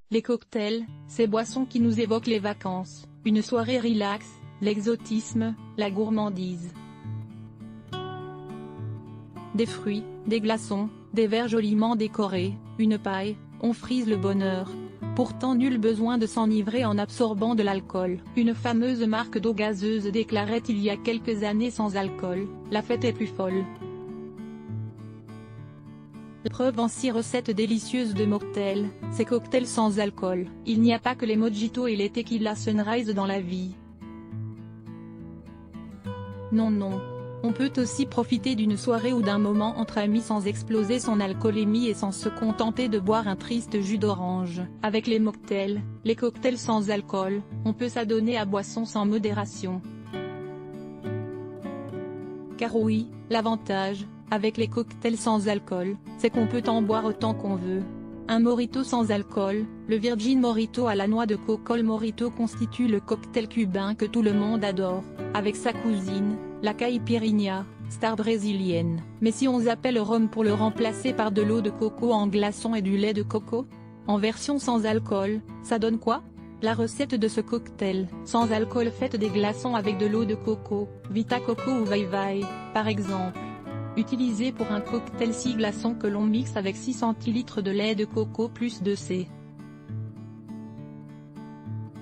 Les cocktails, ces boissons qui nous évoquent les vacances, une soirée relax, l'exotisme, la gourmandise. Des fruits, des glaçons, des verres joliment décorés, une paille, on frise le bonheur. Pourtant nul besoin de s'enivrer en absorbant de l'alcool. Une fameuse marque d'eau gazeuse déclarait il y a quelques années: sans alcool, la fête est plus folle. Preuve en 6 recettes délicieuses de mocktails, ces cocktails sans alcool. Il n'y a pas que les mojitos et les tequila sunrise dans la vie. Non. On peut aussi profiter d'une soirée ou d'un moment entre amis sans exploser son alcoolémie et sans se contenter de boire un triste jus d'orange. Avec les mocktails, les cocktails sans alcool, on peut s'adonner à boissons sans modération. Car oui, l'avantage, avec les cocktails sans alcool, c'est qu'on peut en boire autant qu'on veut. Un mojito sans alcool, le Virgin Mojito à la noix de coco. Le mojito constitue le cocktail cubain que tout le monde adore, avec sa cousine, la caipirinha, star brésilienne. Mais si on zappait le rhum pour le remplacer par de l'eau de coco en glaçons et du lait de coco, en version sans alcool, ça donne quoi? La recette de ce cocktail sans alcool: faites des glaçons avec de l'eau de coco, Vita Coco ou Vai Vai, par exemple. Utilisé pour un cocktail 6 glaçons que l'on mixe avec 6 centilitres de lait de coco plus 2 c.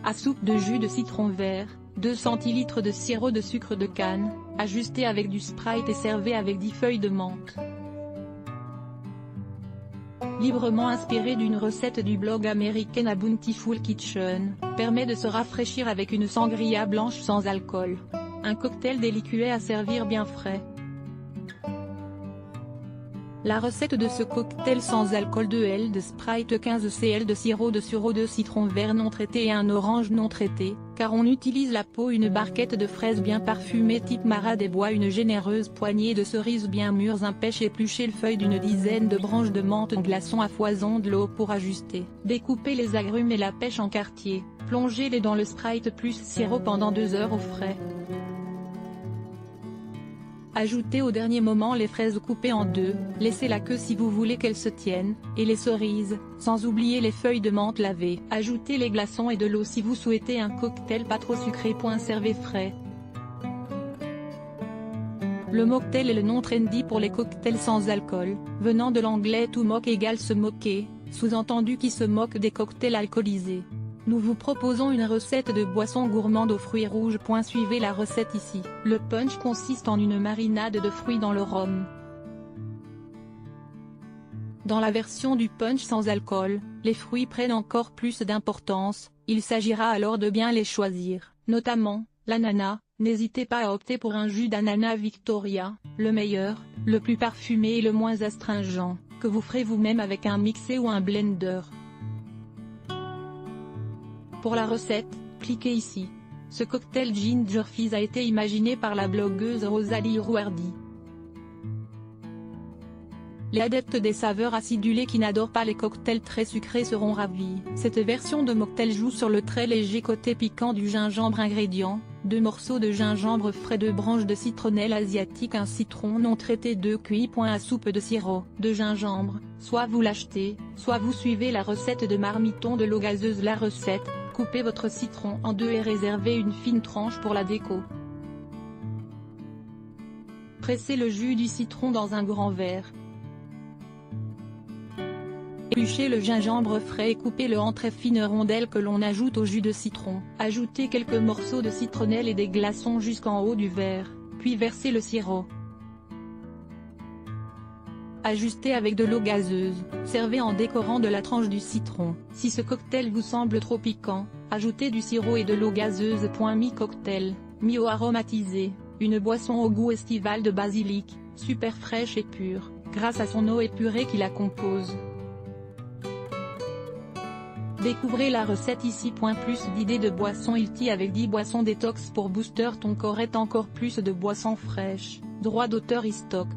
À soupe de jus de citron vert, 2 centilitres de sirop de sucre de canne, ajusté avec du Sprite et servez avec 10 feuilles de menthe. Librement inspiré d'une recette du blog américain A Bountiful Kitchen, permet de se rafraîchir avec une sangria blanche sans alcool. Un cocktail délicué à servir bien frais. La recette de ce cocktail sans alcool: 2 L de Sprite, 15 cl de sirop de sureau, 2 citrons verts non traités et 1 orange non traité, car on utilise la peau, une barquette de fraises bien parfumée type Mara des Bois, une généreuse poignée de cerises bien mûres, un pêche épluché, le feuille d'une dizaine de branches de menthe, un glaçon à foison, de l'eau pour ajuster. Découpez les agrumes et la pêche en quartiers, plongez-les dans le Sprite plus sirop pendant 2 heures au frais. Ajoutez au dernier moment les fraises coupées en 2, laissez la queue si vous voulez qu'elles se tiennent, et les cerises, sans oublier les feuilles de menthe lavées. Ajoutez les glaçons et de l'eau si vous souhaitez un cocktail pas trop sucré. Servez frais. Le mocktail est le nom trendy pour les cocktails sans alcool, venant de l'anglais to mock égale se moquer, sous-entendu qui se moque des cocktails alcoolisés. Nous vous proposons une recette de boisson gourmande aux fruits rouges. Suivez la recette ici. Le punch consiste en une marinade de fruits dans le rhum. Dans la version du punch sans alcool, les fruits prennent encore plus d'importance, il s'agira alors de bien les choisir, notamment, l'ananas. N'hésitez pas à opter pour un jus d'ananas Victoria, le meilleur, le plus parfumé et le moins astringent, que vous ferez vous-même avec un mixé ou un blender. Pour la recette, cliquez ici. Ce cocktail Ginger Fizz a été imaginé par la blogueuse Rosalie Rouardi. Les adeptes des saveurs acidulées qui n'adorent pas les cocktails très sucrés seront ravis. Cette version de mocktail joue sur le très léger côté piquant du gingembre. Ingrédients: 2 morceaux de gingembre frais, 2 branches de citronnelle asiatique, 1 citron non traité, 2 cuillères à soupe de sirop de gingembre. Soit vous l'achetez, soit vous suivez la recette de marmiton de l'eau gazeuse. La recette: coupez votre citron en 2 et réservez une fine tranche pour la déco. Pressez le jus du citron dans un grand verre. Épluchez le gingembre frais et coupez-le en très fines rondelles que l'on ajoute au jus de citron. Ajoutez quelques morceaux de citronnelle et des glaçons jusqu'en haut du verre, puis versez le sirop. Ajustez avec de l'eau gazeuse, servez en décorant de la tranche du citron. Si ce cocktail vous semble trop piquant, ajoutez du sirop et de l'eau gazeuse. Mi-cocktail, mi-eau aromatisée, une boisson au goût estival de basilic, super fraîche et pure, grâce à son eau épurée qui la compose. Découvrez la recette ici. Plus d'idées de boissons healthy avec 10 boissons détox pour booster ton corps et encore plus de boissons fraîches. Droit d'auteur iStock.